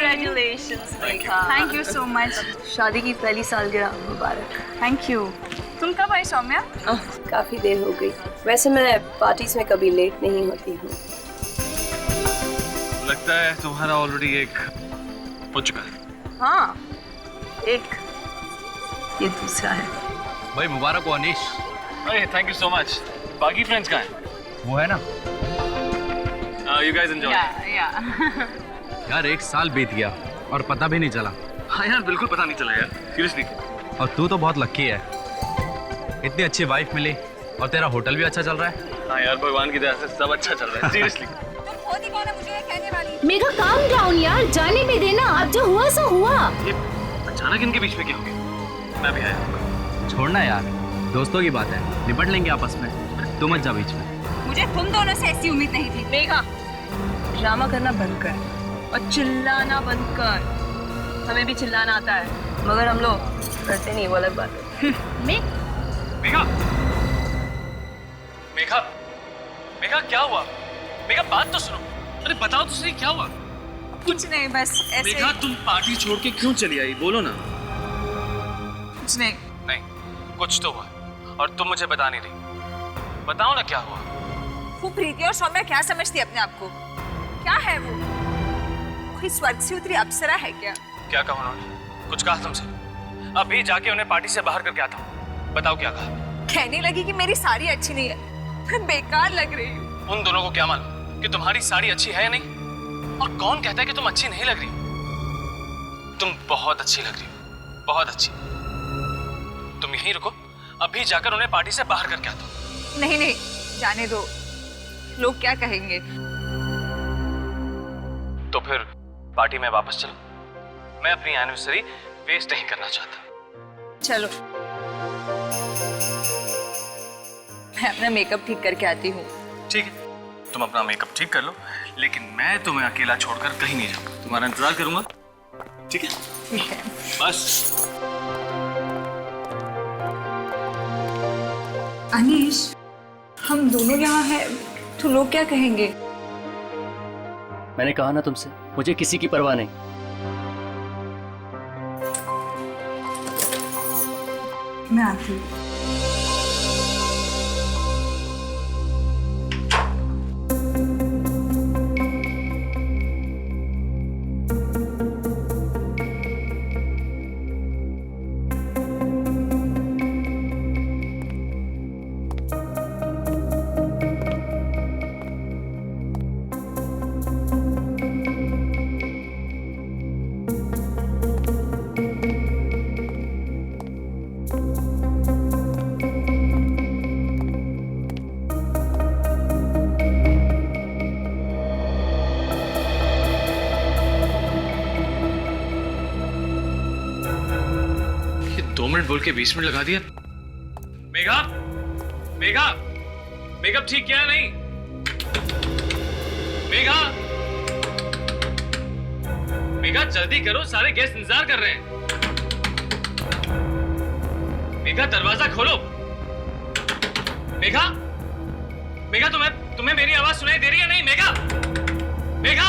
Congratulations, Megha. Thank you so much. शादी की पहली सालगिरह मुबारक। Thank you. तुम कब आई सौम्या? काफी देर हो गई। वैसे मैं पार्टीज में कभी लेट नहीं होती हूँ। लगता है तुम्हारा ऑलरेडी एक हो चुका है। हाँ, एक, ये दूसरा है। भाई मुबारक हो अनीश। भाई थैंक यू सो मच। बाकी फ्रेंड्स कहाँ हैं? वो है ना। You guys enjoy. यार 1 साल बीत गया और पता भी नहीं चला। हाँ यार बिल्कुल पता नहीं चला यार, सीरियसली। और तू तो बहुत लकी है, इतनी अच्छी वाइफ मिली और तेरा होटल भी अच्छा चल रहा है। हाँ यार भगवान की दया से सब अच्छा चल रहा है, सीरियसली। मेघा काम डाउन यार, जाने भी देना। अब जो हुआ सो हुआ। ये अचानक इनके बीच में क्या हो गया? मैं भी आया। छोड़ना यार, दोस्तों की बात है, निपट लेंगे आपस में, तू मत जा बीच में। मुझे तुम दोनों से ऐसी उम्मीद नहीं थी। मेघा, ड्रामा करना बंद कर और चिल्लाना बंद कर। हमें भी चिल्लाना आता है, मगर हम लोग करते नहीं, वो अलग बात है। मेघा, मेघा, मेघा क्या हुआ? मेघा बात तो सुनो। अरे बताओ तो सही क्या हुआ? कुछ नहीं, बस ऐसे। मेघा तुम पार्टी छोड़ के क्यों चली आई? बोलो ना। कुछ नहीं। नहीं, कुछ तो हुआ और तुम मुझे बता नहीं रही। बताओ ना क्या हुआ। वो प्रीति और सौम्या क्या समझती है अपने आप को? क्या है वो? कोई स्वर्ग से उतरी अप्सरा है क्या? क्या कहा उन्होंने? कुछ कहा तुमसे? अभी जाके उन्हें पार्टी से बाहर करके आता हूँ। बताओ क्या कहा? कहने लगी कि मेरी साड़ी अच्छी नहीं है, मैं बेकार लग रही हूँ। उन दोनों को क्या मालूम कि तुम्हारी साड़ी अच्छी है या नहीं? और कौन कहता है कि तुम अच्छी नहीं लग रही? तुम बहुत अच्छी लग रही हो, बहुत अच्छी। तुम यहीं रुको, अभी जाकर उन्हें पार्टी से बाहर करके आता हूँ। नहीं नहीं, जाने दो, लोग क्या कहेंगे? तो फिर पार्टी में वापस चलो। मैं अपनी एनिवर्सरी वेस्ट नहीं करना चाहता। चलो, मैं अपना मेकअप ठीक करके आती हूँ। ठीक है, तुम अपना मेकअप ठीक कर लो, लेकिन मैं तुम्हें अकेला छोड़कर कहीं नहीं जाऊंगा। तुम्हारा इंतजार करूंगा, ठीक है? ठीक है। बस। अनीश, हम दोनों यहाँ हैं तो लोग क्या कहेंगे? मैंने कहा ना तुमसे, मुझे किसी की परवाह नहीं। मैं आती हूँ। बोल के 20 मिनट लगा दिया। मेघा, मेघा, मेकअप ठीक किया नहीं? मेघा, मेघा जल्दी करो, सारे गेस्ट इंतजार कर रहे हैं। मेघा दरवाजा खोलो। मेघा, मेघा तुम्हें मेरी आवाज सुनाई दे रही है नहीं? मेघा, मेघा,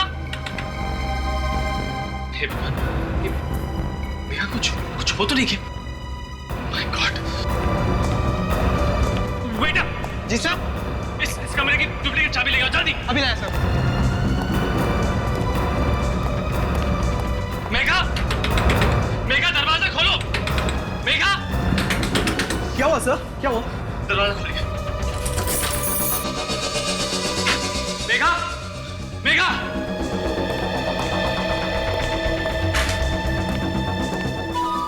हे भगवान, मेघा कुछ हो तो नहीं क्या? My God. Wait up. जी सर। इस कमरे की डुप्लीकेट चाबी लेगा, जल्दी। अभी लाया सर। मेघा, मेघा दरवाजा खोलो। मेघा, क्या हुआ सर? क्या हुआ? दरवाजा खोलिए। मेघा, मेघा,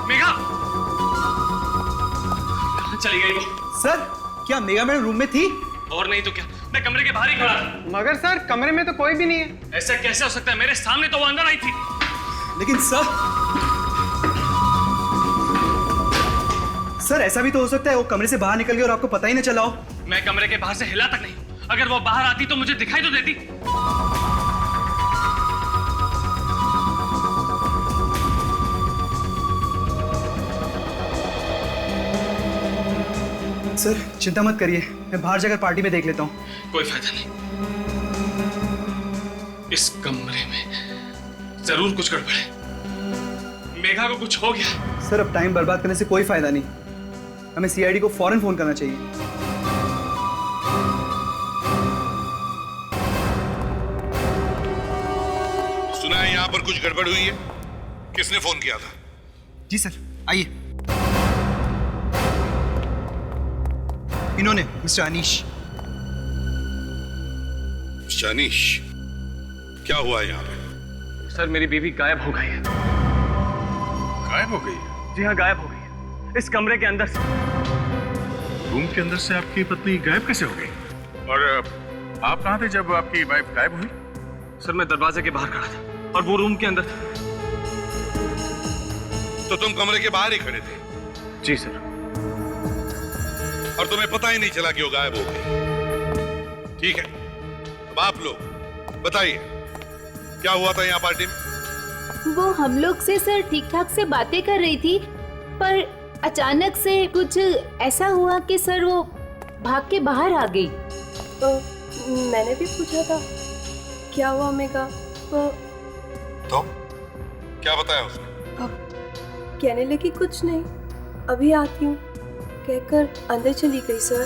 मेघा, कहाँ चली गई वो? सर, क्या मेघा मैडम रूम में थी? और नहीं तो क्या, मैं कमरे के बाहर ही खड़ा था। मगर सर, कमरे में तो कोई भी नहीं है। ऐसा कैसे हो सकता है? मेरे सामने तो वो अंदर आई थी। लेकिन सर ऐसा भी तो हो सकता है वो कमरे से बाहर निकल गई और आपको पता ही नहीं चला हो। मैं कमरे के बाहर से हिला तक नहीं। अगर वो बाहर आती तो मुझे दिखाई तो देती। सर चिंता मत करिए, मैं बाहर जाकर पार्टी में देख लेता हूँ। कोई फायदा नहीं, इस कमरे में जरूर कुछ गड़बड़ है। मेघा को कुछ हो गया। सर अब टाइम बर्बाद करने से कोई फायदा नहीं, हमें सीआईडी को फौरन फोन करना चाहिए। सुना है यहाँ पर कुछ गड़बड़ हुई है, किसने फोन किया था? जी सर, आइए। इन्होंने, मिस्टर अनीश। शानिश, क्या हुआ यहाँ पे? सर मेरी बीवी गायब हो गई है। गायब हो गई है? जी हाँ, गायब हो गई है, इस कमरे के अंदर से। रूम के अंदर से आपकी पत्नी गायब कैसे हो गई? और आप कहाँ थे जब आपकी वाइफ गायब हुई? सर मैं दरवाजे के बाहर खड़ा था और वो रूम के अंदर था। तो तुम कमरे के बाहर ही खड़े थे? जी सर। और तुम्हें पता ही नहीं चला कि वो गायब हो गई? ठीक है, अब आप लोग बताइए क्या हुआ था यहाँ पार्टी में? वो हम लोग से सर ठीक ठाक से बातें कर रही थी, पर अचानक से कुछ ऐसा हुआ कि सर वो भाग के बाहर आ गई। मैंने भी पूछा था क्या हुआ मेघा, तो क्या बताया उसने? कहने लगी कुछ नहीं, अभी आती हूँ कहकर अंदर चली गई सर।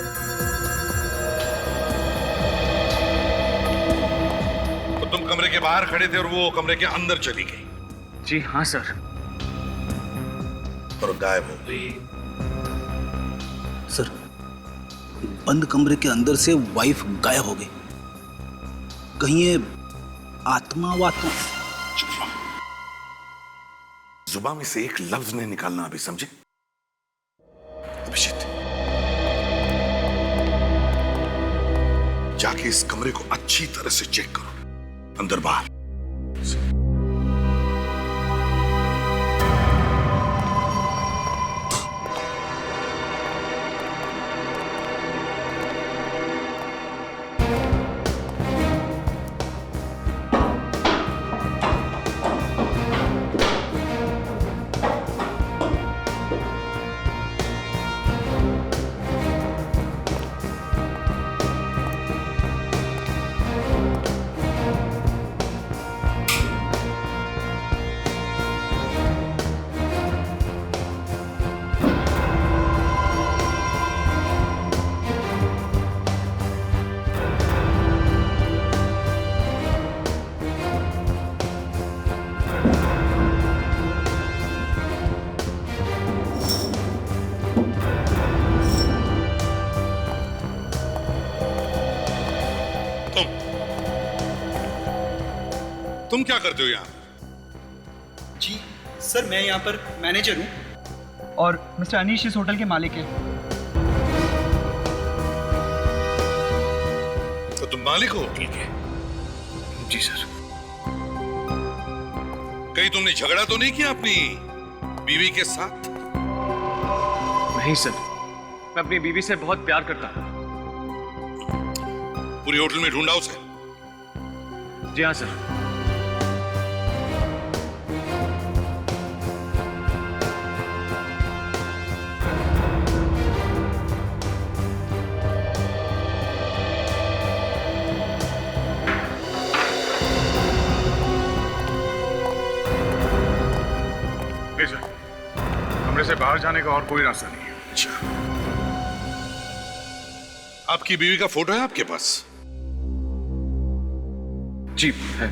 तो तुम कमरे के बाहर खड़े थे और वो कमरे के अंदर चली गई? जी हाँ सर। और गायब हो गई? सर बंद कमरे के अंदर से वाइफ गायब हो गई, कहीं ये आत्मा वात्मा? जुबान में से एक लफ्ज नहीं निकालना अभी, समझे? अभिजीत, जाके इस कमरे को अच्छी तरह से चेक करो, अंदर बाहर। तुम क्या करते हो यहाँ? जी सर, मैं यहाँ पर मैनेजर हूँ और मिस्टर अनीश इस होटल के मालिक हैं। तो तुम मालिक हो होटल के? जी सर। कहीं तुमने झगड़ा तो नहीं किया अपनी बीवी के साथ? नहीं सर, मैं अपनी बीवी से बहुत प्यार करता हूँ। पूरी होटल में ढूंढा उसे? जी हाँ सर। कमरे से बाहर जाने का और कोई रास्ता नहीं है। अच्छा, आपकी बीवी का फोटो है आपके पास? जी है।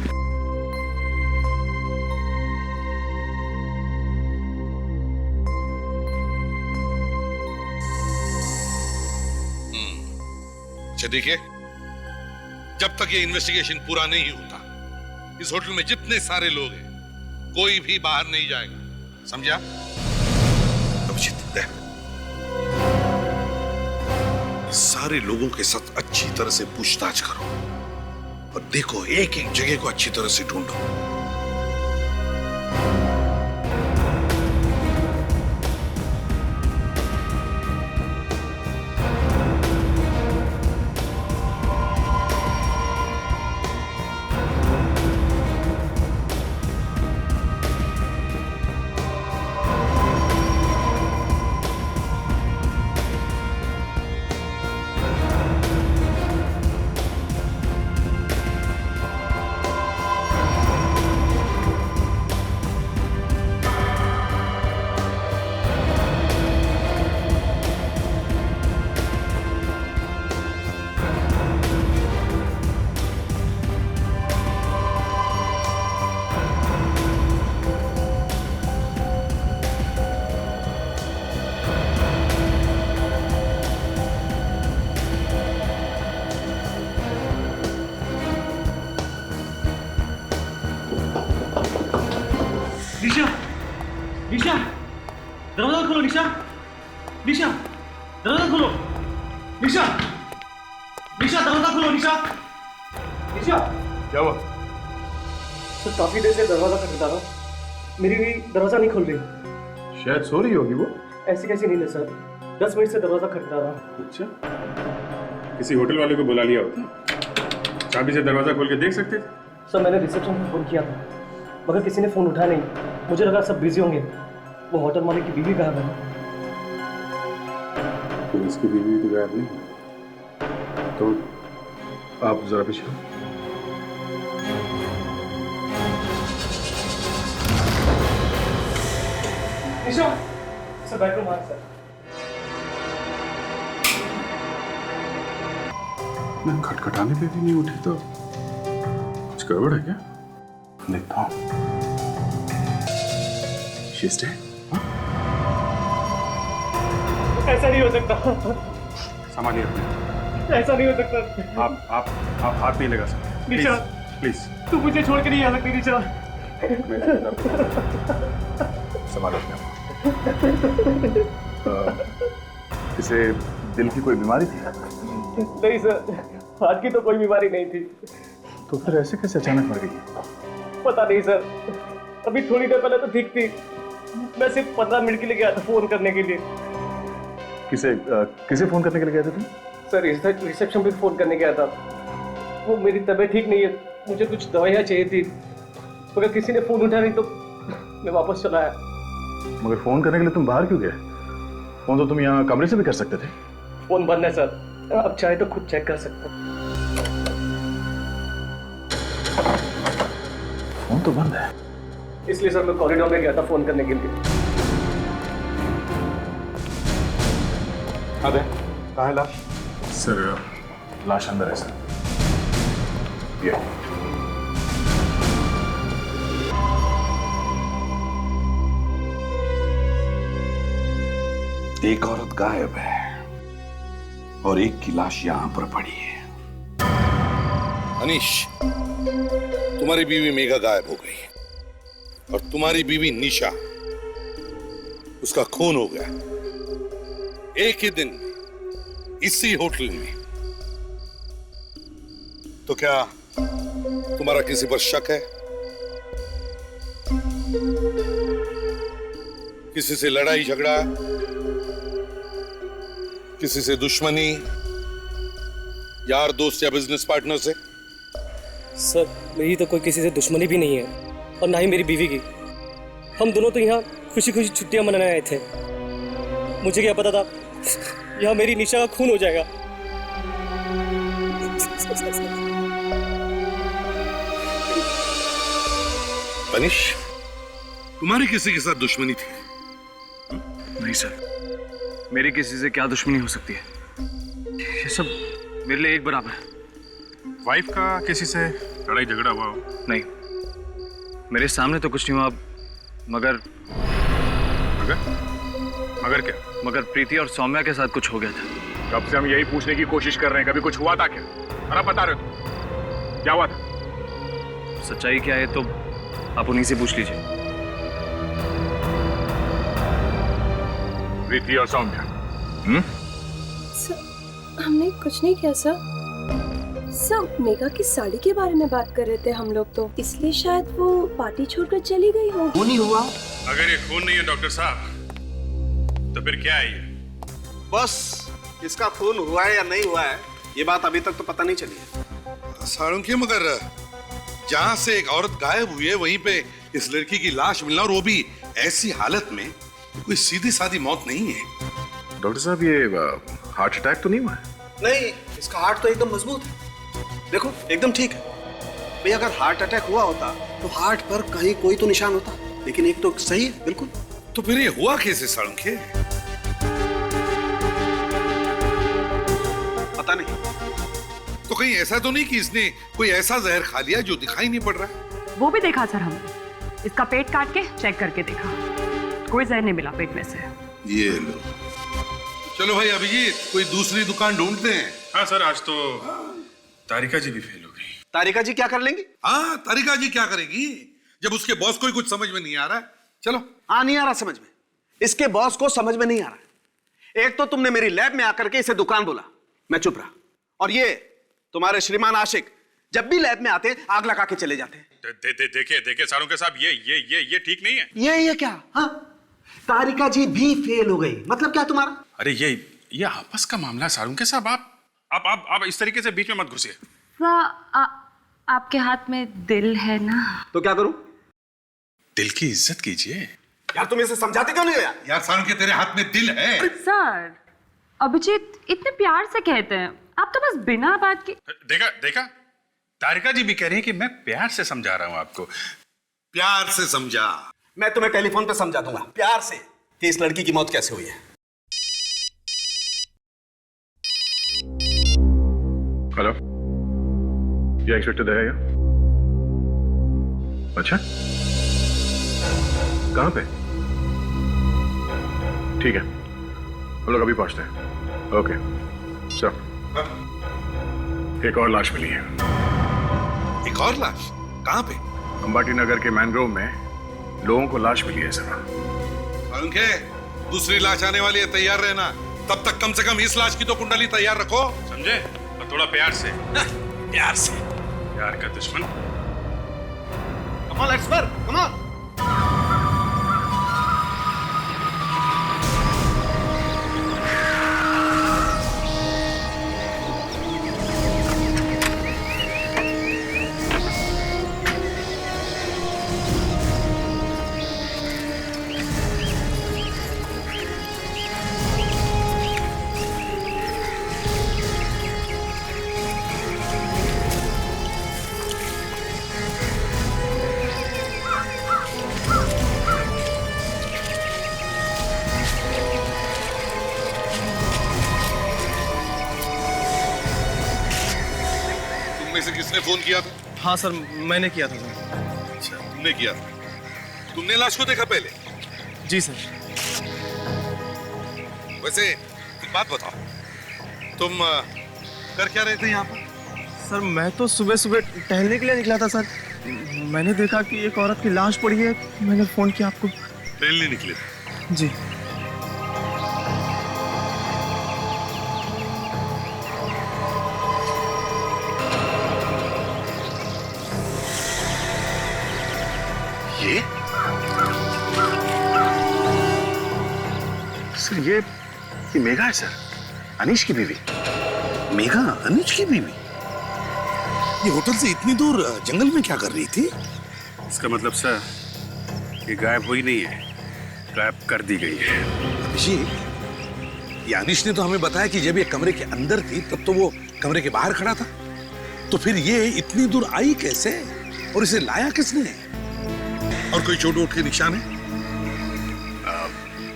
अच्छा देखिए, जब तक ये इन्वेस्टिगेशन पूरा नहीं होता, इस होटल में जितने सारे लोग हैं कोई भी बाहर नहीं जाएगा, समझा? अभिजीत, सारे लोगों के साथ अच्छी तरह से पूछताछ करो और देखो एक एक जगह को अच्छी तरह से ढूंढो। निशा, निशा, दरवाजा खोलो निशा, निशा, दरवाजा खोलो, निशा, निशा, दरवाजा खोलो निशा, निशा। क्या हुआ? सर काफी देर से दरवाजा खटखटा रहा हूँ, मेरी भी दरवाजा नहीं खुल रही। शायद सो रही होगी वो। ऐसी कैसी नींद है सर, 10 मिनट से दरवाजा खटखटा रहा हूँ। अच्छा, किसी होटल वाले को बुला लिया होता, चाबी से दरवाजा खोल के देख सकते थे। सर मैंने रिसेप्शन पे फ़ोन किया था, मगर किसी ने फ़ोन उठाया नहीं। मुझे लगा सब बिजी होंगे। वो होटल मालिक की बीवी गायब है। तो इसकी बीवी तो गायब नहीं, तो आप जरा पीछे। निशा, सर बेडरूम आ सर। मैं खटखटाने पे भी नहीं उठी तो कुछ गड़बड़ है क्या? देखता हूँ। She's dead? ऐसा नहीं हो सकता, संभालिए अपने। ऐसा नहीं हो सकता। आप हाथ नहीं लगा सकते। निशा, प्लीज तू मुझे छोड़ के नहीं आ सकती निशा। संभालो अपने आप। इसे दिल की कोई बीमारी थी? नहीं सर, हार्ट की तो कोई बीमारी नहीं थी। तो फिर ऐसे कैसे अचानक मर गई? पता नहीं सर, अभी थोड़ी देर पहले तो ठीक थी। मैं सिर्फ 15 मिनट के लिए गया था फोन करने के लिए। किसे फोन करने के लिए गए थे तुम? सर रिसेप्शन पे फोन करने गया था। वो मेरी तबीयत ठीक नहीं है, मुझे कुछ दवाइयाँ चाहिए थी, मगर किसी ने फोन उठाया नहीं तो मैं वापस चला आया। मगर फोन करने के लिए तुम बाहर क्यों गए? फोन तो तुम यहाँ कमरे से भी कर सकते थे। फोन बंद है सर, आप चाहे तो खुद चेक कर सकते हैं। फोन तो बंद है। इसलिए सर मैं कॉरिडोर में गया था फोन करने के लिए। अरे कहाँ है लाश? सर लाश अंदर है सर। ये एक औरत गायब है और एक की लाश यहां पर पड़ी है। अनीश, तुम्हारी बीवी मेघा गायब हो गई और तुम्हारी बीवी निशा, उसका खून हो गया एक ही दिन इसी होटल में। तो क्या तुम्हारा किसी पर शक है? किसी से लड़ाई झगड़ा, किसी से दुश्मनी, यार दोस्त या बिजनेस पार्टनर से? सर मेरी तो कोई किसी से दुश्मनी भी नहीं है, और ना ही मेरी बीवी की। हम दोनों तो यहाँ खुशी खुशी छुट्टियां मनाने आए थे। मुझे क्या पता था यहाँ मेरी निशा का खून हो जाएगा। अनीश, तुम्हारी किसी के साथ दुश्मनी थी? नहीं सर, मेरी किसी से क्या दुश्मनी हो सकती है? ये सब मेरे लिए एक बराबर है। वाइफ का किसी से लड़ाई झगड़ा हुआ हो? नहीं, मेरे सामने तो कुछ नहीं हुआ, मगर मगर क्या? मगर प्रीति और सौम्या के साथ कुछ हो गया था। कब से हम यही पूछने की कोशिश कर रहे हैं, कभी कुछ हुआ था क्या? और आप बता रहे हो क्या हुआ था? सच्चाई क्या है तो आप उन्हीं से पूछ लीजिए। प्रीति और सौम्या? सर हमने कुछ नहीं किया सर, मेघा की साड़ी के बारे में बात कर रहे थे हम लोग, तो इसलिए शायद वो पार्टी छोड़कर चली गई हो। वो नहीं हुआ। अगर ये खून नहीं है डॉक्टर साहब, तो फिर क्या है ये? बस इसका खून हुआ है या नहीं हुआ है, ये बात अभी तक तो पता नहीं चली है। साळुंखे, मगर जहां से एक औरत गायब हुई है वहीं पे इस लड़की की लाश मिलना, और वो भी ऐसी हालत में, कोई सीधी सादी मौत नहीं है। डॉक्टर साहब ये हार्ट अटैक तो नहीं हुआ है? नहीं, इसका हार्ट तो एकदम मजबूत है, देखो एकदम ठीक है। भाई अगर हार्ट अटैक हुआ होता तो हार्ट पर कहीं कोई तो निशान होता, लेकिन एक तो सही है बिल्कुल। तो फिर ये हुआ कैसे साळुंखे? पता नहीं। तो कहीं ऐसा तो नहीं कि इसने कोई ऐसा जहर खा लिया जो दिखाई नहीं पड़ रहा है? वो भी देखा सर हमने, इसका पेट काट के चेक करके देखा, कोई जहर नहीं मिला पेट में से। ये लो। चलो भाई अभिजीत, कोई दूसरी दुकान ढूंढते हैं। हाँ सर, आज तो तारिका जी भी फेल हो गई। तारिका जी क्या कर लेंगी? हाँ, तारिका जी क्या करेगी जब उसके बॉस को ही कुछ समझ में नहीं आ रहा है? चलो। नहीं आ रहा समझ में। इसके बॉस को समझ में नहीं आ रहा। एक तो तुमने मेरी लैब में आकर के इसे दुकान बोला, मैं चुप रहा, और ये तुम्हारे श्रीमान आशिक जब भी लैब में आते हैं आग लगा के चले जाते हैं। देखिए सारुंके साहब, ये ठीक नहीं है। ये क्या? हाँ, तारिका जी भी फेल हो गई, मतलब क्या तुम्हारा? अरे ये आपस का मामला सारुंके साहब, आप इस तरीके से बीच में मत घुसिए। आपके हाथ में दिल है ना? तो क्या करूं? दिल की इज्जत कीजिए। यार तुम इसे समझाते क्यों नहीं हो यार? यार सारुंके, तेरे हाथ में दिल है। सर, अभिजीत इतने प्यार से कहते हैं, आप तो बस बिना बात के। देखा तारिका जी भी कह रही है कि मैं प्यार से समझा रहा हूं आपको। प्यार से समझा। मैं तुम्हें टेलीफोन पे समझा दूंगा प्यार से कि इस लड़की की मौत कैसे हुई है। हेलो, ये इंस्पेक्टर दया? अच्छा, कहां पे? ठीक है, हम लोग अभी पहुंचते हैं। Okay sir. एक और लाश मिली है। एक और लाश? कहां पे? अंबाटी नगर के मैनग्रोव में लोगों को लाश मिली है सर। उनके दूसरी लाश आने वाली है, तैयार रहना। तब तक कम से कम इस लाश की तो कुंडली तैयार रखो, समझे? और थोड़ा प्यार से। प्यार से? प्यार का दुश्मन। Come on, let's work. Come on. किसने फोन किया था? हाँ सर, मैंने किया था सर। अच्छा, तुमने किया था। तुमने लाश को देखा पहले? जी सर। वैसे एक बात बताओ, तुम कर क्या रहे थे यहाँ पर? सर मैं तो सुबह सुबह टहलने के लिए निकला था सर। मैंने देखा कि एक औरत की लाश पड़ी है, मैंने फोन किया आपको। टहलने निकले थे? जी। ये सर, ये मेघा है सर, अनीश की बीवी। मेघा अनीश की बीवी? ये होटल से इतनी दूर जंगल में क्या कर रही थी? इसका मतलब सर, ये गायब हुई नहीं है, गायब कर दी गई है। अभिजीत, ये अनीश ने तो हमें बताया कि जब ये कमरे के अंदर थी तब तो वो कमरे के बाहर खड़ा था, तो फिर ये इतनी दूर आई कैसे और इसे लाया किसने? और कोई चोट वोट के निशान है?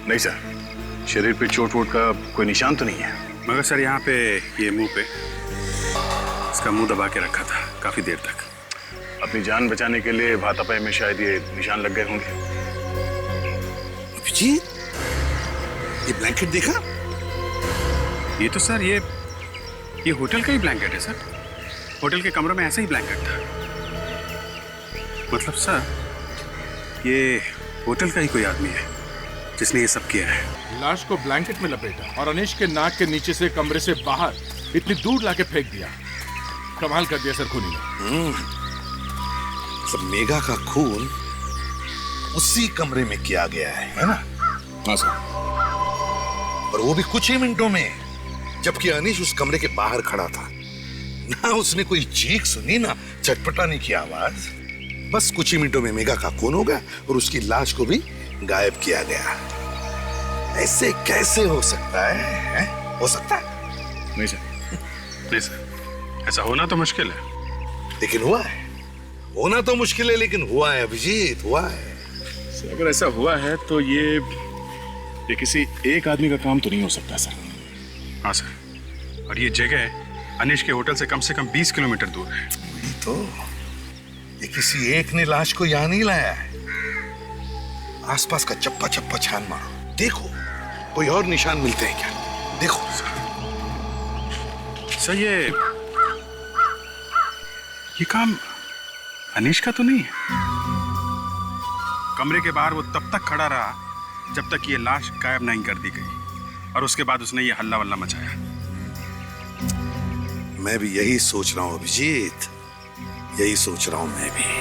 नहीं सर, शरीर पे चोट वोट का कोई निशान तो नहीं है, मगर सर यहाँ पे ये मुंह पे इसका मुंह दबा के रखा था काफी देर तक। अपनी जान बचाने के लिए भातापाई में शायद ये निशान लग गए होंगे। अभिजीत, ये ब्लैंकेट देखा? ये तो सर ये होटल का ही ब्लैंकेट है सर। होटल के कमरे में ऐसा ही ब्लैंकेट था। मतलब सर, ये होटल का ही कोई आदमी है जिसने ये सब किया है। लाश को ब्लैंकेट में लपेटा और अनीश के नाक के नीचे से कमरे से बाहर इतनी दूर लाके फेंक दिया। कमाल कर दिया सर खूनी ने। सब मेघा का खून उसी कमरे में किया गया है ना? हाँ सर। और वो भी कुछ ही मिनटों में, जबकि अनीश उस कमरे के बाहर खड़ा था। ना उसने कोई चीख सुनी, ना चटपटाने की आवाज। बस कुछ ही मिनटों में मेघा का खून हो गया और उसकी लाश को भी गायब किया गया। ऐसे कैसे हो सकता है? हो सकता है? नहीं सर, नहीं सर, ऐसा होना तो मुश्किल है। लेकिन हुआ है। होना तो मुश्किल है लेकिन हुआ है अभिजीत, हुआ है। सर, अगर ऐसा हुआ है तो ये किसी एक आदमी का काम तो नहीं हो सकता सर। हाँ सर, और ये जगह अनीश के होटल से कम 20 किलोमीटर दूर है। वही तो, ये किसी एक ने लाश को यहाँ नहीं लाया है। आसपास का चप्पा चप्पा छान मारो, देखो कोई और निशान मिलते हैं क्या? देखो सर, ये काम अनीश का तो नहीं है। कमरे के बाहर वो तब तक खड़ा रहा जब तक ये लाश गायब नहीं कर दी गई, और उसके बाद उसने ये हल्ला वल्ला मचाया। मैं भी यही सोच रहा हूं अभिजीत, यही सोच रहा हूं मैं भी।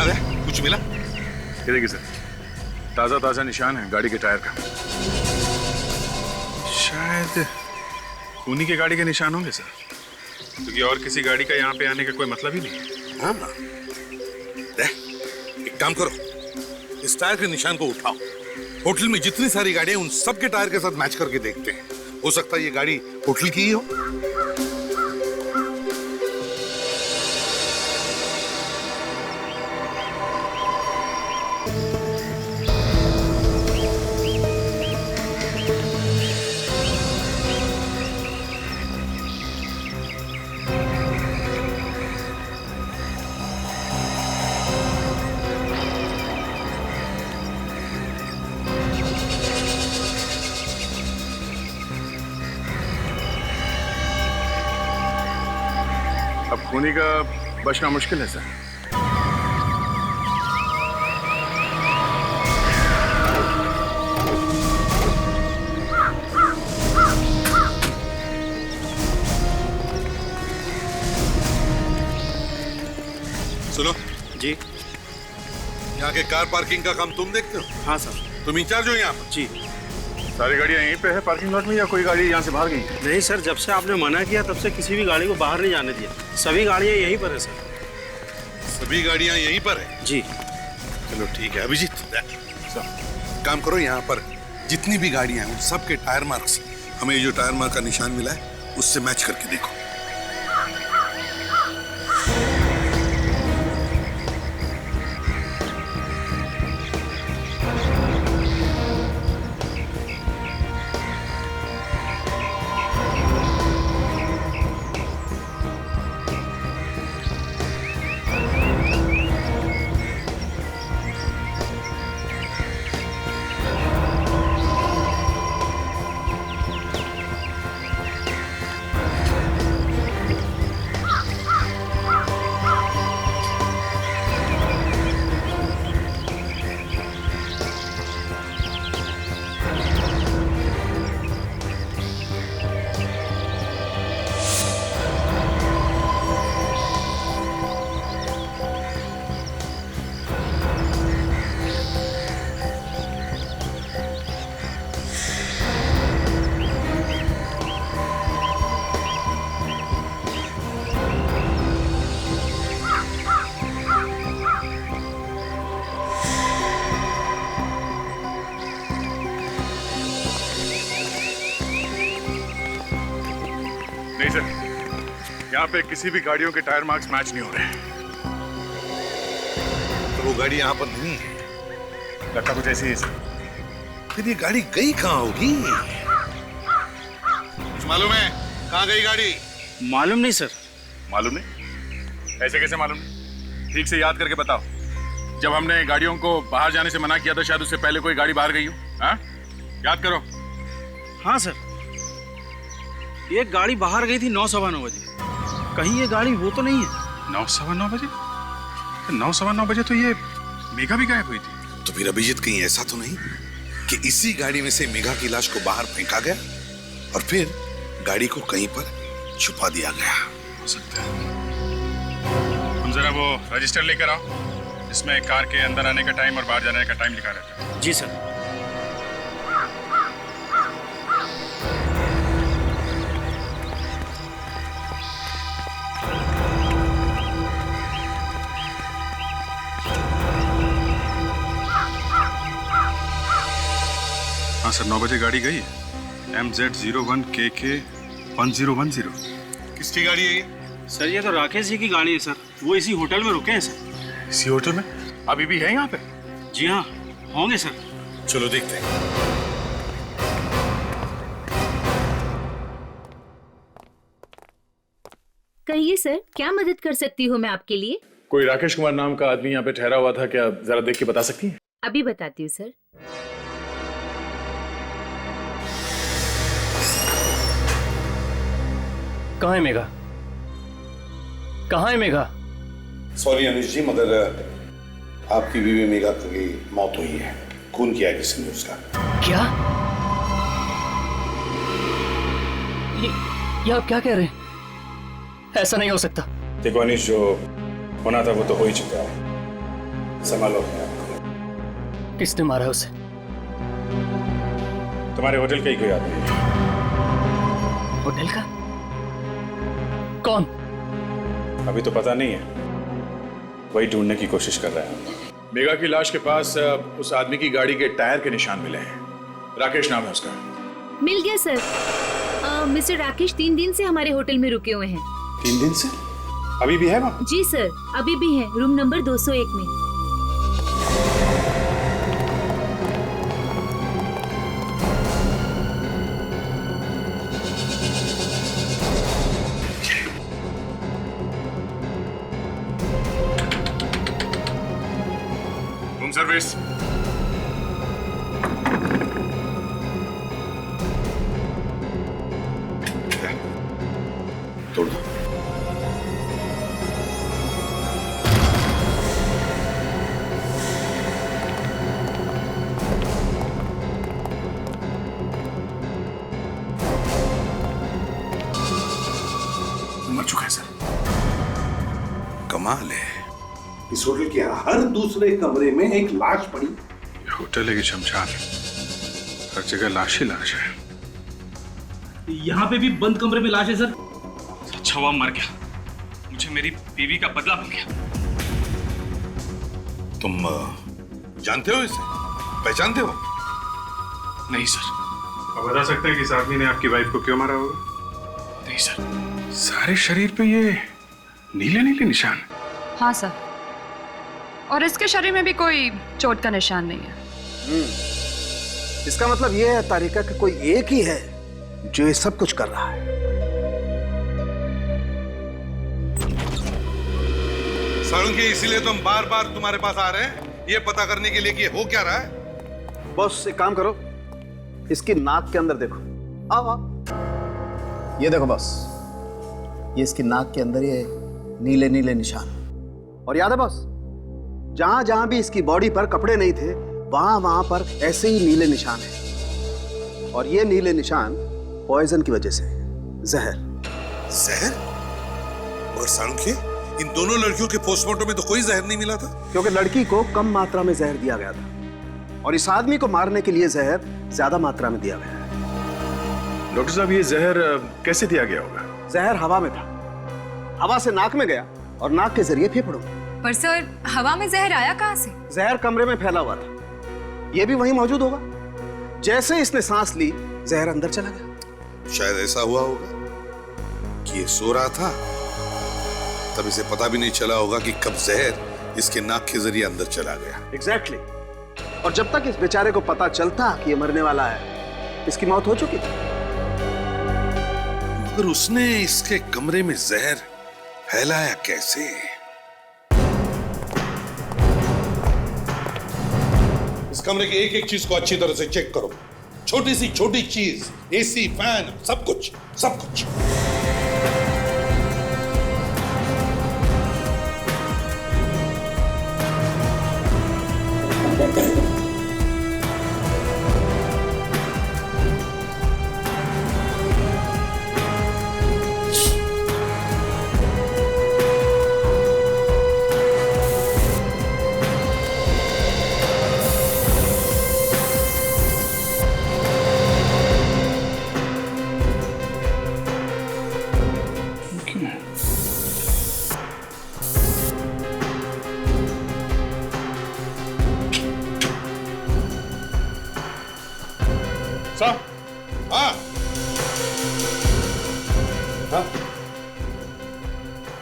अरे कुछ मिला? ये देखिए सर, ताजा ताजा निशान है गाड़ी के टायर का। शायद खूनी की गाड़ी के निशान होंगे सर, क्योंकि और किसी गाड़ी का यहाँ पे आने का कोई मतलब ही नहीं है। हाँ ना, एक काम करो, इस टायर के निशान को उठाओ, होटल में जितनी सारी गाड़ियां उन सब के टायर के साथ मैच करके देखते हैं। हो सकता है ये गाड़ी होटल की ही हो। अब खूनी का बचना मुश्किल है सर। सुनो जी। यहाँ के कार पार्किंग का काम तुम देखते हो? हाँ सर। तुम इंचार्ज हो यहाँ पर? जी। सारी गाड़ियाँ यहीं पे है पार्किंग लॉट में, या कोई गाड़ी यहाँ से बाहर गई? नहीं सर, जब से आपने मना किया तब से किसी भी गाड़ी को बाहर नहीं जाने दिया। सभी गाड़ियाँ यहीं पर है सर। सभी गाड़ियाँ यहीं पर है? जी। चलो ठीक है अभिजीत, काम करो, यहाँ पर जितनी भी गाड़ियाँ हैं उन सब के टायर मार्क्स, हमें जो टायर मार्क का निशान मिला है उससे मैच करके देखो। नहीं सर, यहाँ पे किसी भी गाड़ियों के टायर मार्क्स मैच नहीं हो रहे। तो वो गाड़ी यहाँ पर नहीं है? लगता कुछ ऐसी है सर। फिर ये गाड़ी गई कहाँ होगी? कुछ मालूम है कहाँ गई गाड़ी? मालूम नहीं सर। मालूम नहीं? ऐसे कैसे मालूम नहीं? ठीक से याद करके बताओ। जब हमने गाड़ियों को बाहर जाने से मना किया था, शायद उससे पहले कोई गाड़ी बाहर गई हो। हाँ, याद करो। हाँ सर, ये गाड़ी बाहर गई थी 9:15 बजे। कहीं ये गाड़ी वो तो नहीं है? 9:15 बजे? 9:15 बजे तो ये मेघा भी गायब हुई थी। तो फिर अभिजीत कहीं ऐसा तो नहीं कि इसी गाड़ी में से मेघा की लाश को बाहर फेंका गया और फिर गाड़ी को कहीं पर छुपा दिया गया? हो सकता है। तुम जरा वो रजिस्टर लेकर आओ, इसमें कार के अंदर आने का टाइम और बाहर जाने का टाइम लिखा रहता है। जी सर। हाँ सर, 9 बजे गाड़ी गई है। MZ01KK 1010। किसकी गाड़ी है ये? सर ये तो राकेश जी की गाड़ी है सर। वो इसी होटल में रुके हैं सर। इसी होटल में? अभी भी है यहाँ पे? जी हाँ, होंगे सर। चलो देखते हैं। कहिए सर, क्या मदद कर सकती हूँ मैं आपके लिए? कोई राकेश कुमार नाम का आदमी यहाँ पे ठहरा हुआ था क्या? जरा देख के बता सकती हैं? अभी बताती हूँ सर। कहाँ है मेघा? कहाँ है मेघा? सॉरी अनिश जी, मगर आपकी बीवी मेघा की मौत हुई है। खून किया है किसी ने उसका। क्या? ये आप क्या कह रहे हैं? ऐसा नहीं हो सकता। देखो अनिश, जो होना था वो तो हो ही चुका है। संभालो अपने आप को। किसने मारा उसे? तुम्हारे होटल का ही कोई आदमी है। होटल का? कौन? अभी तो पता नहीं है, वही ढूंढने की कोशिश कर रहे हैं। मेघा की लाश के पास उस आदमी की गाड़ी के टायर के निशान मिले हैं। राकेश नाम है उसका। मिल गया सर। मिस्टर राकेश 3 दिन से हमारे होटल में रुके हुए हैं। 3 दिन से? अभी भी है वहाँ? जी सर, अभी भी है, रूम नंबर 201 में। Room service. तोड़ दो। मर चुका है सर। कमाल है, इस होटल के हर दूसरे कमरे में एक लाश पड़ी। ये होटल है कि शमशान? हर जगह लाश ही लाश है। यहाँ पे भी बंद कमरे में लाश है सर। अच्छा हुआ मर गया, मुझे मेरी बीवी का बदला मिल गया। तुम जानते हो इसे? पहचानते हो? नहीं सर। आप बता सकते हैं कि इस आदमी ने आपकी वाइफ को क्यों मारा होगा? नहीं सर। सारे शरीर पे ये नीले नीले निशान। हाँ सर, और इसके शरीर में भी कोई चोट का निशान नहीं है। इसका मतलब यह है तारिका कि कोई एक ही है जो ये सब कुछ कर रहा है। साळुंखे, इसीलिए तो हम बार बार तुम्हारे पास आ रहे हैं, ये पता करने के लिए कि हो क्या रहा है। बॉस एक काम करो, इसकी नाक के अंदर देखो। आओ आओ, ये देखो बॉस, ये इसकी नाक के अंदर ये नीले नीले निशान। और याद है बॉस, जहां जहां भी इसकी बॉडी पर कपड़े नहीं थे वहां वहां पर ऐसे ही नीले निशान हैं। और ये नीले निशान पॉइजन की वजह से, जहर। जहर? और साळुंखे, इन दोनों लड़कियों के पोस्टमार्टम में तो कोई जहर नहीं मिला था। क्योंकि लड़की को कम मात्रा में जहर दिया गया था और इस आदमी को मारने के लिए जहर ज्यादा मात्रा में दिया गया है। डॉक्टर साहब, ये जहर कैसे दिया गया होगा? जहर हवा में था, हवा से नाक में गया और नाक के जरिए फेफड़ों में। पर सर, हवा में जहर आया कहाँ से? जहर कमरे में फैला हुआ था, ये भी वहीं मौजूद होगा। जैसे इसने सांस ली, जहर अंदर चला गया। शायद ऐसा हुआ होगा कि ये सो रहा था, तब इसे पता भी नहीं चला होगा कि कब जहर इसके नाक के जरिए अंदर चला गया। एग्जैक्टली। और जब तक इस बेचारे को पता चलता कि ये मरने वाला है, इसकी मौत हो चुकी थी। मगर उसने इसके कमरे में जहर फैलाया कैसे? इस कमरे की एक एक चीज को अच्छी तरह से चेक करो, छोटी सी छोटी चीज, एसी, फैन, सब कुछ सब कुछ।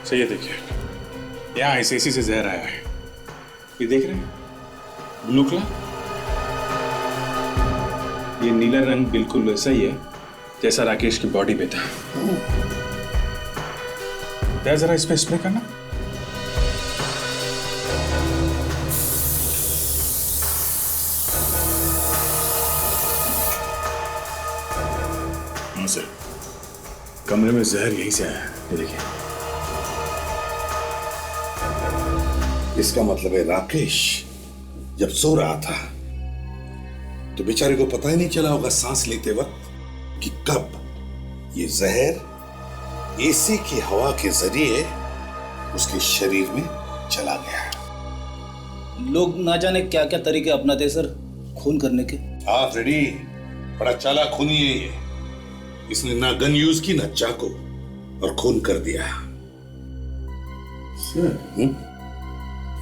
सही है, देखिए यहाँ इस एसी से जहर आया है। ये देख रहे हैं, ब्लू कलर, ये नीला रंग बिल्कुल वैसा ही है जैसा राकेश की बॉडी पे था। दया जरा इस पे स्प्रे करना। हाँ सर, कमरे में जहर यहीं से आया है, ये देखिए। इसका मतलब है राकेश जब सो रहा था तो बेचारे को पता ही नहीं चला होगा सांस लेते वक्त कि कब ये जहर एसी की हवा के जरिए उसके शरीर में चला गया। लोग ना जाने क्या क्या तरीके अपनाते सर खून करने के। हाँ फ्रेडी, बड़ा चालाक खूनी है ये। इसने ना गन यूज की ना चाकू, और खून कर दिया। सर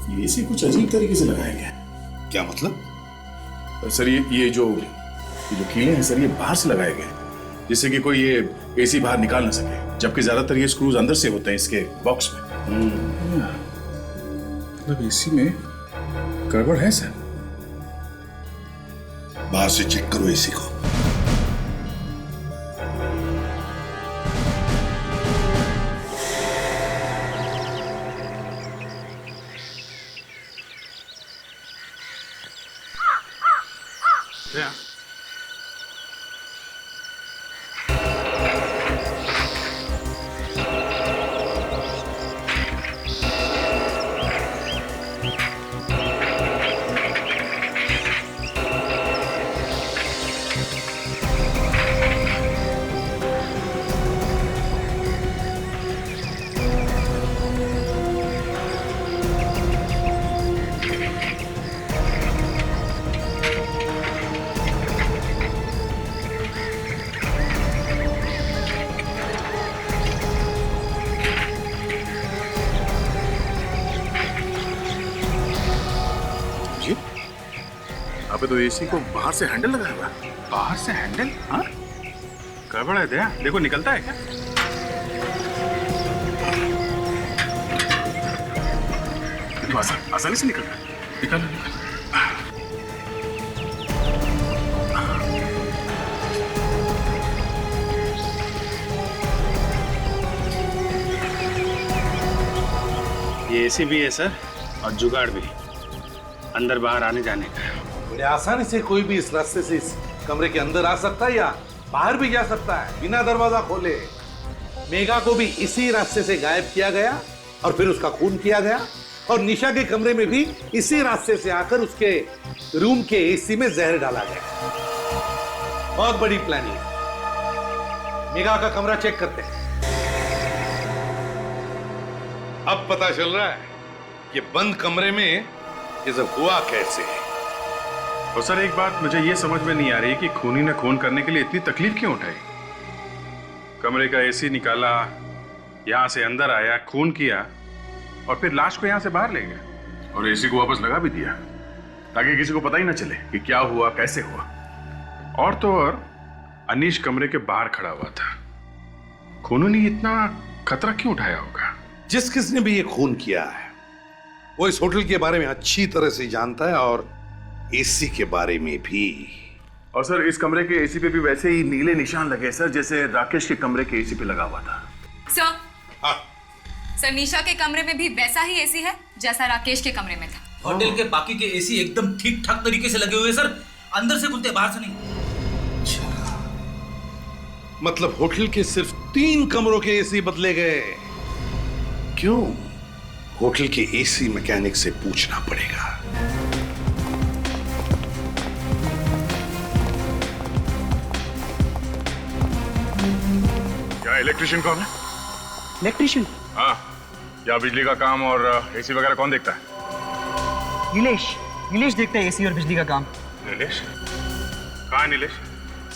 ये इसे कुछ अजीब तरीके से लगाया गया। क्या मतलब? सर ये जो कीले हैं सर, ये बाहर से लगाए गए जिससे कि कोई ये एसी बाहर निकाल ना सके, जबकि ज्यादातर ये स्क्रूज अंदर से होते हैं इसके बॉक्स में। मतलब एसी में गड़बड़ है सर। बाहर से चेक करो एसी को। Yeah. यहाँ पे तो एसी को बाहर से हैंडल लगा हुआ है। बाहर से हैंडल? हाँ, गड़बड़ है दया। देखो निकलता है क्या? तो आसानी से निकलता है। निकालो निकालो। ये एसी भी है सर, और जुगाड़ भी, अंदर बाहर आने जाने का। बड़े आसानी से कोई भी इस रास्ते से इस कमरे के अंदर आ सकता है या बाहर भी जा सकता है बिना दरवाजा खोले। मेघा को भी इसी रास्ते से गायब किया गया और फिर उसका खून किया गया, और निशा के कमरे में भी इसी रास्ते से आकर उसके रूम के एसी में जहर डाला गया। बहुत बड़ी प्लानिंग। मेघा का कमरा चेक करते हैं। अब पता चल रहा है कि बंद कमरे में ये सब हुआ कैसे। और सर एक बात मुझे ये समझ में नहीं आ रही कि खूनी ने खून करने के लिए इतनी तकलीफ क्यों उठाई। कमरे का एसी निकाला, यहां से अंदर आया, खून किया, और फिर लाश को यहां से बाहर ले गया और एसी को वापस लगा भी दिया ताकि किसी को पता ही ना चले कि क्या हुआ, कैसे हुआ। और तो और अनीश कमरे के बाहर खड़ा हुआ था। खूनों ने इतना खतरा क्यों उठाया होगा? जिस किसने भी ये खून किया है वो इस होटल के बारे में अच्छी तरह से जानता है, और एसी के बारे में भी। और सर इस कमरे के एसी पे भी वैसे ही नीले निशान लगे सर, जैसे राकेश के कमरे के एसी पे लगा हुआ था। सर निशा के कमरे में भी वैसा ही एसी है जैसा राकेश के कमरे में था। होटल के बाकी के एसी एकदम ठीक ठाक तरीके से लगे हुए सर, अंदर से खुलते बाहर से नहीं। अच्छा, मतलब होटल के सिर्फ 3 कमरों के एसी बदले गए। क्यों? होटल के एसी मैकेनिक से पूछना पड़ेगा। क्या इलेक्ट्रिशियन कौन है? इलेक्ट्रिशियन? हाँ, या बिजली का काम और एसी वगैरह कौन देखता है? नीलेश देखता है एसी और बिजली का काम। नीलेश? कहाँ है नीलेश?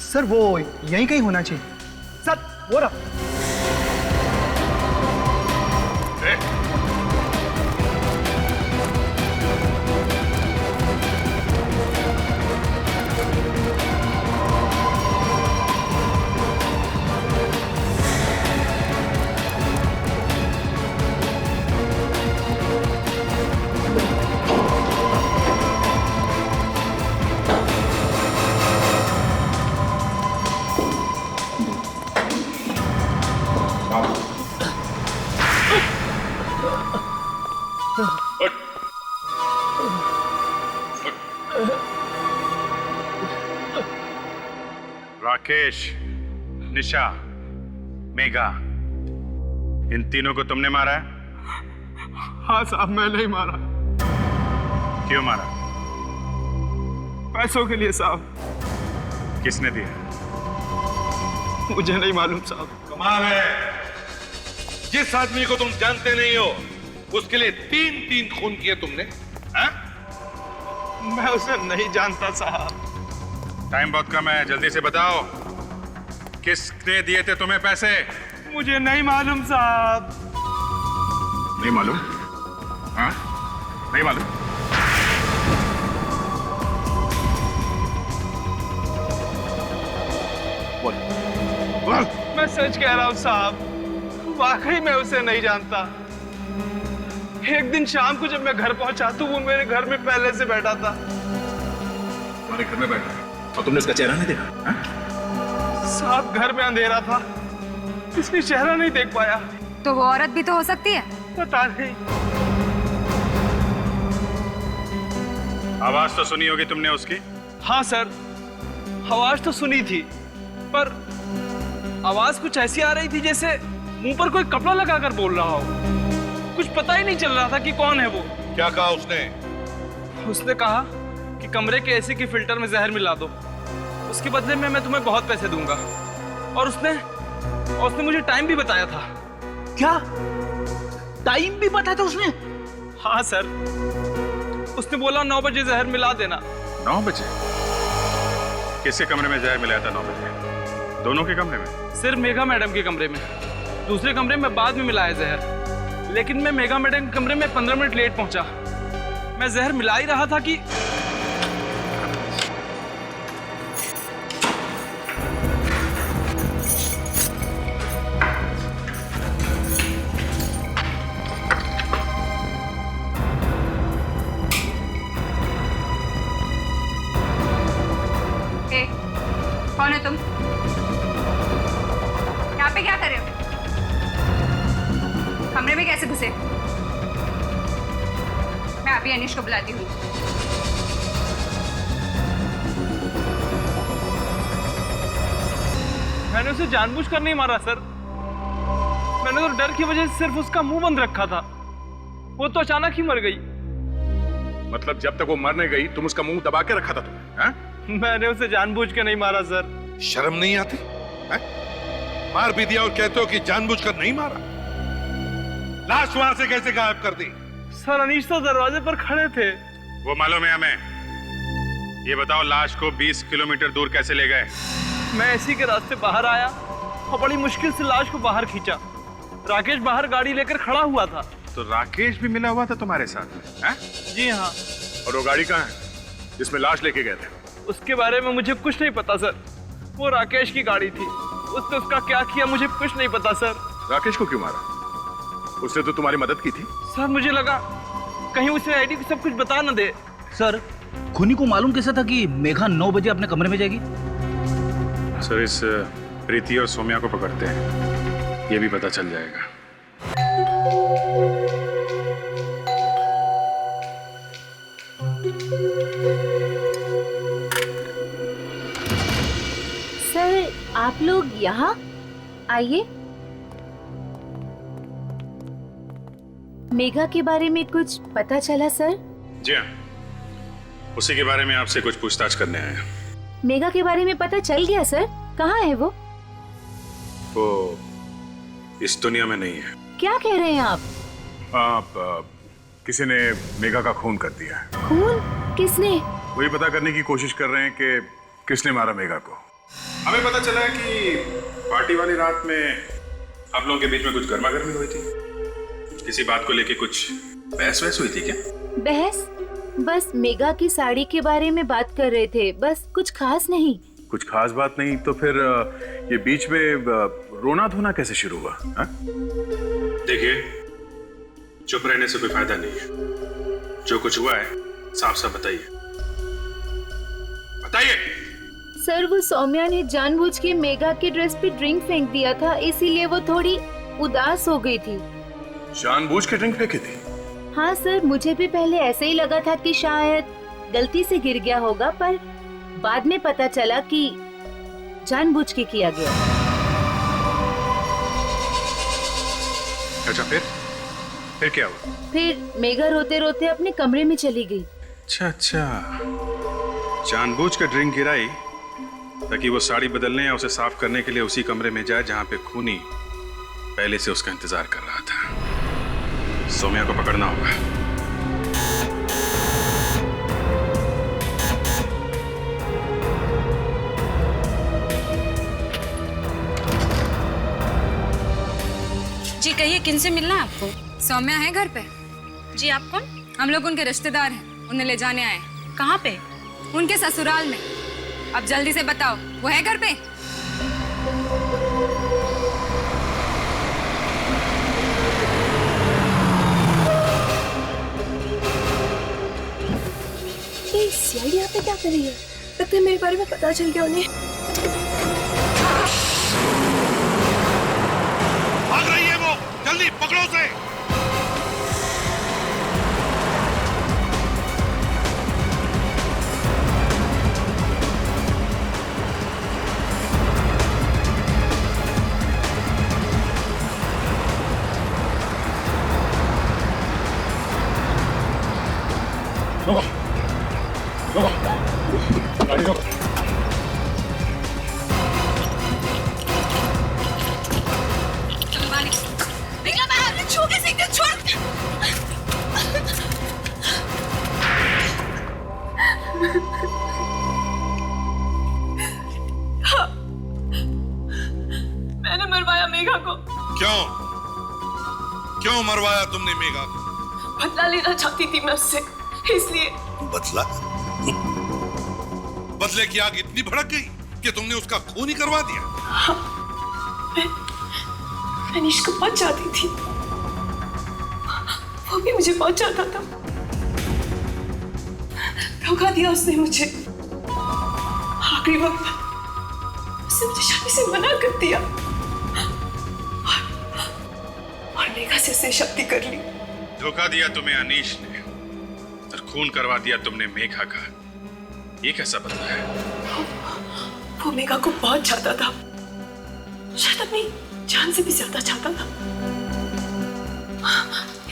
सर वो यहीं कहीं होना चाहिए। सर वो रहा। राकेश, निशा, मेघा, इन तीनों को तुमने मारा है? हाँ साहब, मैं नहीं मारा। क्यों मारा? पैसों के लिए साहब। किसने दिया? मुझे नहीं मालूम साहब। कमाल है, जिस आदमी को तुम जानते नहीं हो उसके लिए 3 खून किए तुमने। हा? मैं उसे नहीं जानता साहब। टाइम बहुत कम है, जल्दी से बताओ, किसने दिए थे तुम्हें पैसे? मुझे नहीं मालूम साहब। नहीं मालूम? हाँ? नहीं मालूम? बोल बोल। मैं सच कह रहा हूँ साहब, वाकई मैं उसे नहीं जानता। एक दिन शाम को जब मैं घर पहुंचा तो वो मेरे घर में पहले से बैठा था। तुम्हारे घर में बैठा और तुमने उसका चेहरा नहीं देखा? हाँ? साहब घर में अंधेरा था, इसलिए चेहरा नहीं देख पाया। तो वो औरत भी तो हो सकती है। पता नहीं। आवाज तो सुनी होगी तुमने उसकी? हाँ सर, आवाज तो सुनी थी, पर आवाज कुछ ऐसी आ रही थी जैसे मुंह पर कोई कपड़ा लगाकर बोल रहा हो। कुछ पता ही नहीं चल रहा था कि कौन है वो। क्या कहा उसने? उसने कहा कि कमरे के एसी की फिल्टर में जहर मिला दो, उसके बदले में मैं तुम्हें बहुत पैसे दूंगा। और उसने मुझे टाइम भी बताया था। क्या टाइम भी बताया था उसने? हाँ सर, उसने बोला 9 बजे जहर मिला देना। 9 बजे? किसके कमरे में जहर मिलाया था 9 बजे? दोनों के कमरे में? सिर्फ मेघा मैडम के कमरे में, दूसरे कमरे में बाद में मिलाया जहर। लेकिन मैं मेघा मैडम के कमरे में 15 मिनट लेट पहुंचा। मैं जहर मिला ही रहा था कि कौन है तुम? यहाँ पे क्या कर रहे हो? कमरे में कैसे घुसे? मैं अभी अनीश को बुलाती हूँ। मैंने उसे जानबूझकर नहीं मारा सर। मैंने तो डर की वजह से सिर्फ उसका मुंह बंद रखा था। वो तो अचानक ही मर गई। मतलब जब तक वो मरने गई तुम उसका मुंह दबा के रखा था तुमने? हाँ? मैंने उसे जानबूझ के नहीं मारा सर। शर्म नहीं आती है? मार भी दिया और कहते हो कि जानबूझकर नहीं मारा। लाश वहां से कैसे गायब कर दी? सर अनीश तो दरवाजे पर खड़े थे। वो मालूम है हमें। ये बताओ लाश को 20 किलोमीटर दूर कैसे ले गए? मैं इसी के रास्ते बाहर आया और बड़ी मुश्किल से लाश को बाहर खींचा। राकेश बाहर गाड़ी लेकर खड़ा हुआ था। तो राकेश भी मिला हुआ था तुम्हारे साथ में? है? जी हाँ। और वो गाड़ी कहाँ है जिसमें लाश लेके गए थे? उसके बारे में मुझे कुछ नहीं पता सर। वो राकेश की गाड़ी थी। उसने उसका क्या किया मुझे कुछ नहीं पता सर। राकेश को क्यों मारा? उसने तो तुम्हारी मदद की थी। सर मुझे लगा कहीं उसे आईडी को सब कुछ बता न दे। सर खूनी को मालूम कैसा था कि मेघा 9 बजे अपने कमरे में जाएगी? सर इस प्रीति और सोम्या को पकड़ते हैं, ये भी पता चल जाएगा। सर आप लोग यहाँ आइए। मेघा के बारे में कुछ पता चला सर? जी हाँ, उसी के बारे में आपसे कुछ पूछताछ करने आए हैं। मेघा के बारे में पता चल गया सर? कहाँ है वो? वो इस दुनिया में नहीं है। क्या कह रहे हैं आप? किसी ने मेघा का खून कर दिया है। खून? किसने? वही पता करने की कोशिश कर रहे हैं कि किसने मारा मेघा को। हमें पता चला है कि पार्टी वाली रात में आप लोगों के बीच में कुछ गर्मागर्मी हुई थी। किसी बात को लेके कुछ बहस वहस हुई थी क्या? बहस? बस मेघा की साड़ी के बारे में बात कर रहे थे, बस कुछ खास नहीं। कुछ खास बात नहीं तो फिर ये बीच में रोना धोना कैसे शुरू हुआ? देखिए, चुप रहने से कोई फायदा नहीं है। जो कुछ हुआ है साफ साफ बताइए, बताइए। सर वो सौम्या ने जानबूझ के मेघा के ड्रेस पे ड्रिंक फेंक दिया था, इसीलिए वो थोड़ी उदास हो गई थी। जानबूझ के ड्रिंक फेंकी थी? हाँ सर, मुझे भी पहले ऐसे ही लगा था कि शायद गलती से गिर गया होगा, पर बाद में पता चला कि जानबूझ के किया गया। अच्छा फिर क्या हुआ? फिर मेघा रोते रोते अपने कमरे में चली गई। अच्छा, जानबूझ कर ड्रिंक गिराई ताकि वो साड़ी बदलने या उसे साफ करने के लिए उसी कमरे में जाए जहां पे खूनी पहले से उसका इंतजार कर रहा था। सौम्या को पकड़ना होगा। जी कहिए, किनसे मिलना है आपको? सौम्या है घर पे? जी आप कौन? हम लोग उनके रिश्तेदार हैं, उन्हें ले जाने आए। कहाँ पे? उनके ससुराल में। अब जल्दी से बताओ, वो है घर पे? ये सीआईडी यहाँ पे क्या कर रही है? लगता है मेरे बारे में पता चल गया उन्हें। भाग रही है वो, जल्दी पकड़ो उसे। गाड़ी रोको। निकला बाहर, छू के सीधे छोड़। मैंने मरवाया मेघा को। क्यों मरवाया तुमने मेघा को? बदला लेना चाहती थी मैं उससे, इसलिए। बदला? बदले की आग इतनी भड़क गई कि तुमने उसका खून ही करवा दिया? हाँ, मैं अनीश को बहुत चाहती थी, वो भी मुझे बहुत चाहता था। धोखा दिया उसने मुझे। आखिरी वक्त उसने मुझे शादी से मना कर दिया और मेघा से उसने शादी कर ली। धोखा दिया तुम्हें अनीश ने और खून करवा दिया तुमने मेघा का। ये कैसा बदला है? वो मेघा को बहुत चाहता था, शायद अपनी जान से भी ज्यादा चाहता था।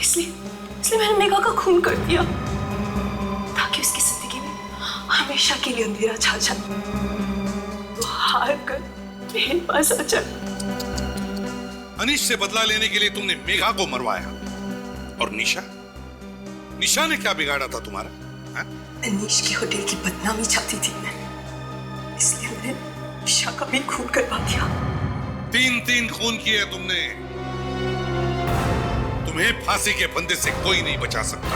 इसलिए मैंने मेघा का खून कर दिया ताकि उसकी जिंदगी में हमेशा के लिए अंधेरा छा जाए। वो हार कर मेरे पास आ जाए। अनीश से बदला लेने के लिए तुमने मेघा को मरवाया। और निशा ने क्या बिगाड़ा था तुम्हारा? अनीश की होटल की बदनामी चाहती थी मैं, इसलिए मैंने निशा का भी खून करवा दिया। 3 खून किए तुमने। तुम्हें फांसी के फंदे से कोई नहीं बचा सकता।